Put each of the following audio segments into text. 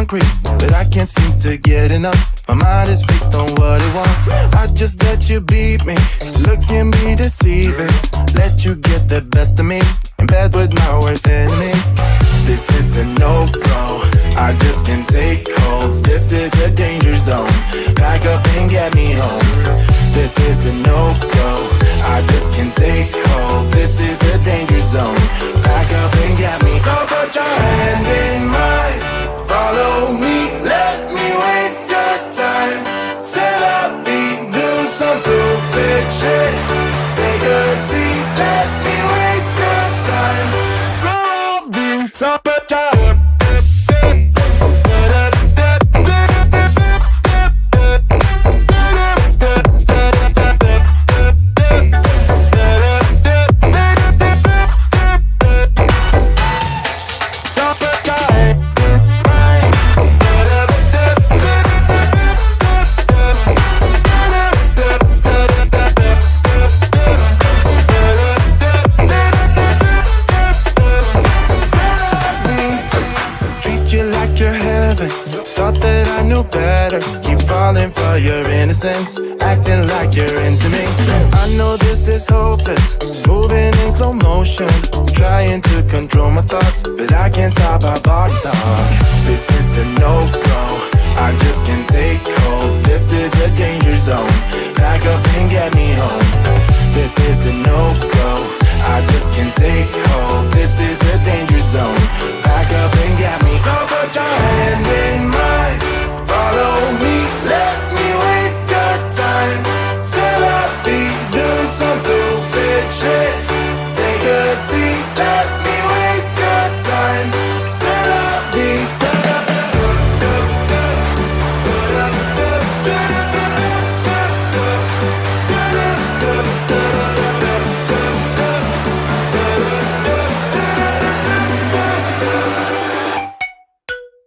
concrete, but I can't seem to get enough. My mind is fixed on what it wants. I just let you beat me. Looks can be deceiving. Let you get the best of me. In bed with my worst enemy. This is a no-go. I just can't take hold. This is a danger zone. Pack up and get me home. This is a no-go. I just can't take hold. This is a danger zone. Pack up and get me. So put your hand in mine. Follow me. Let me waste your time. Set up, do some stupid shit. Take a seat. Let me waste your time. So put your for your innocence, acting like you're into me. I know this is hopeless, moving in slow motion, trying to control my thoughts, but I can't stop our body talk. This is a no-go, I just can't take hold. This is a danger zone, pack up and get me home. This is a no-go, I just can't take hold. This is a danger zone, pack up and get me. So put your hand in mine, follow me, let me waste your time. Set up, do some stupid shit. Take a seat, let me waste your time. Set up,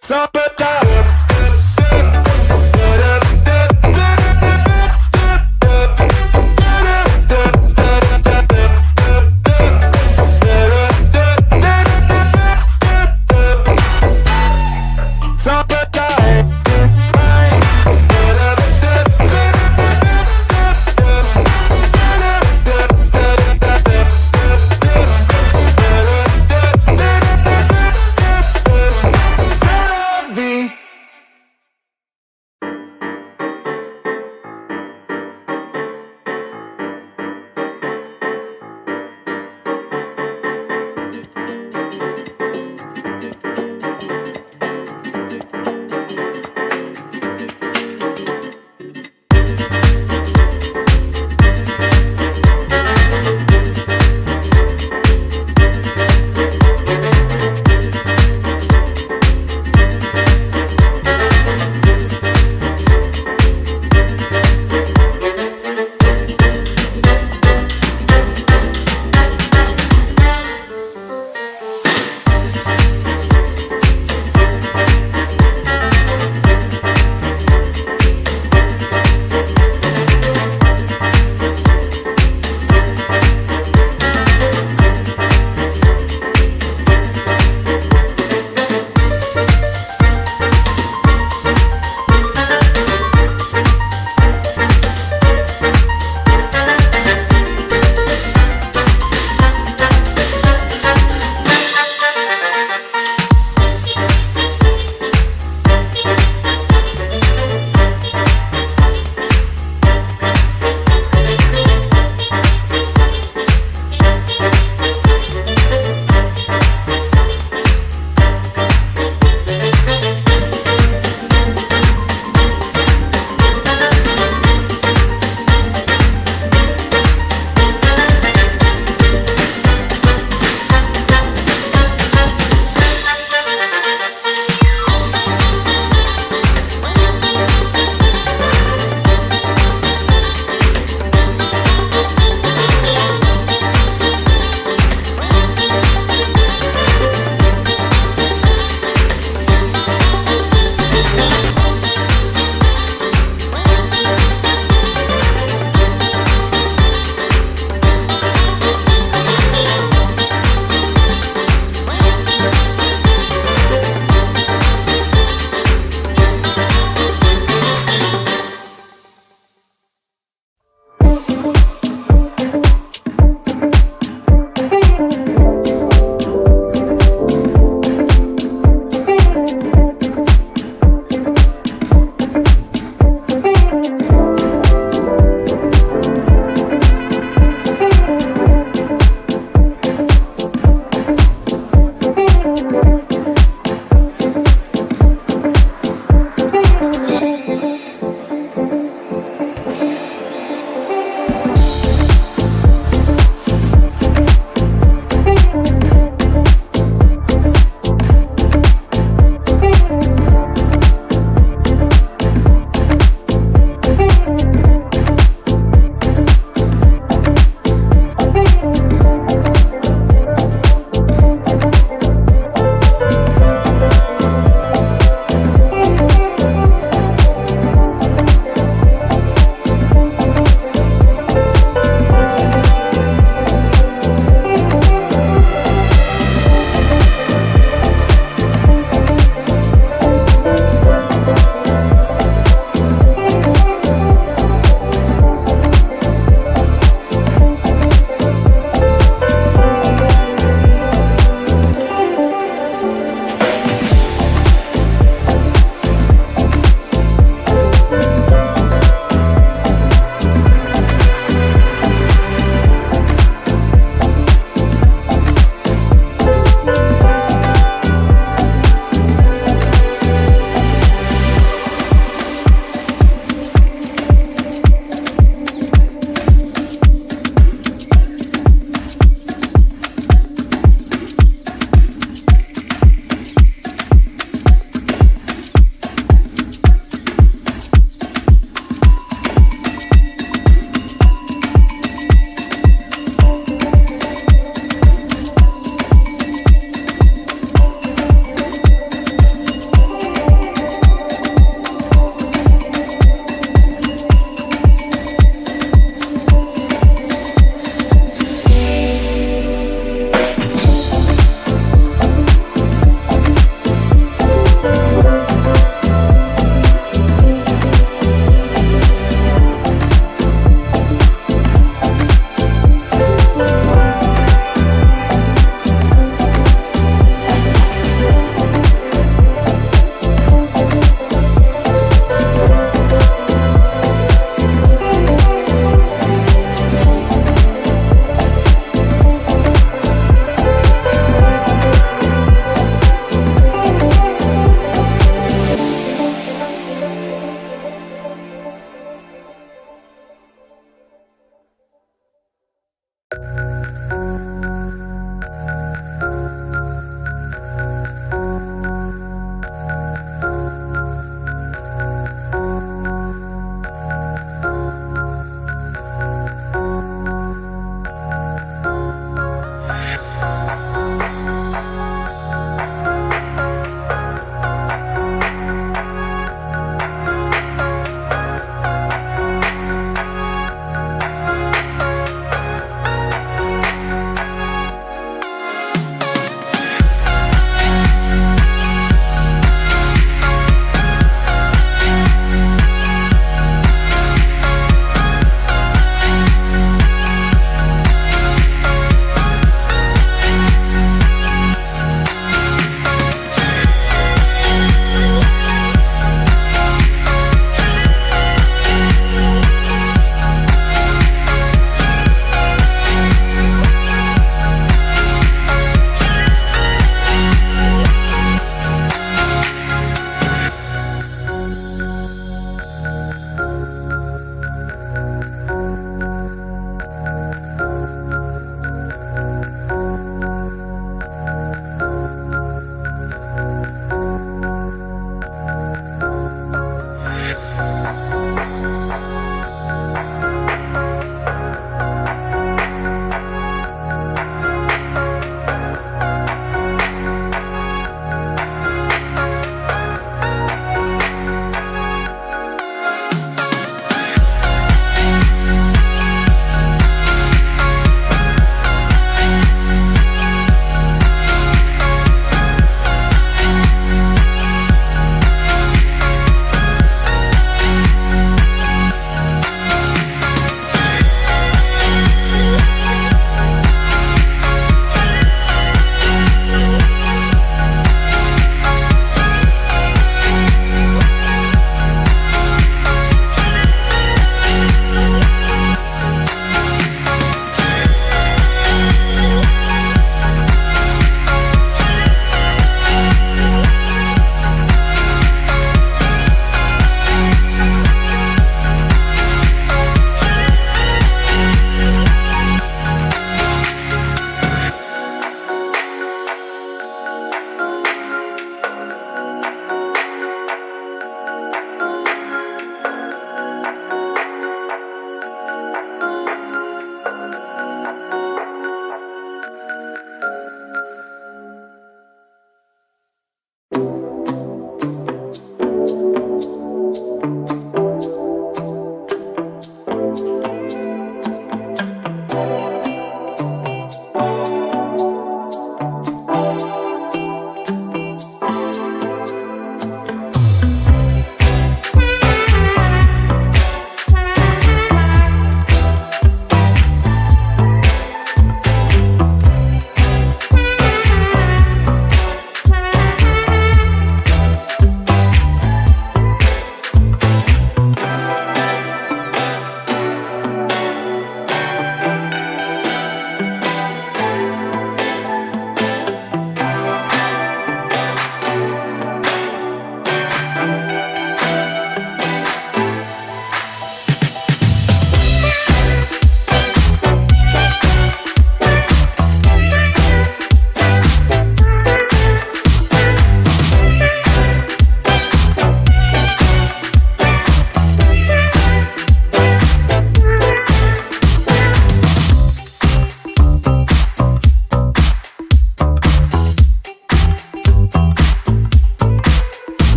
so put your Stop it!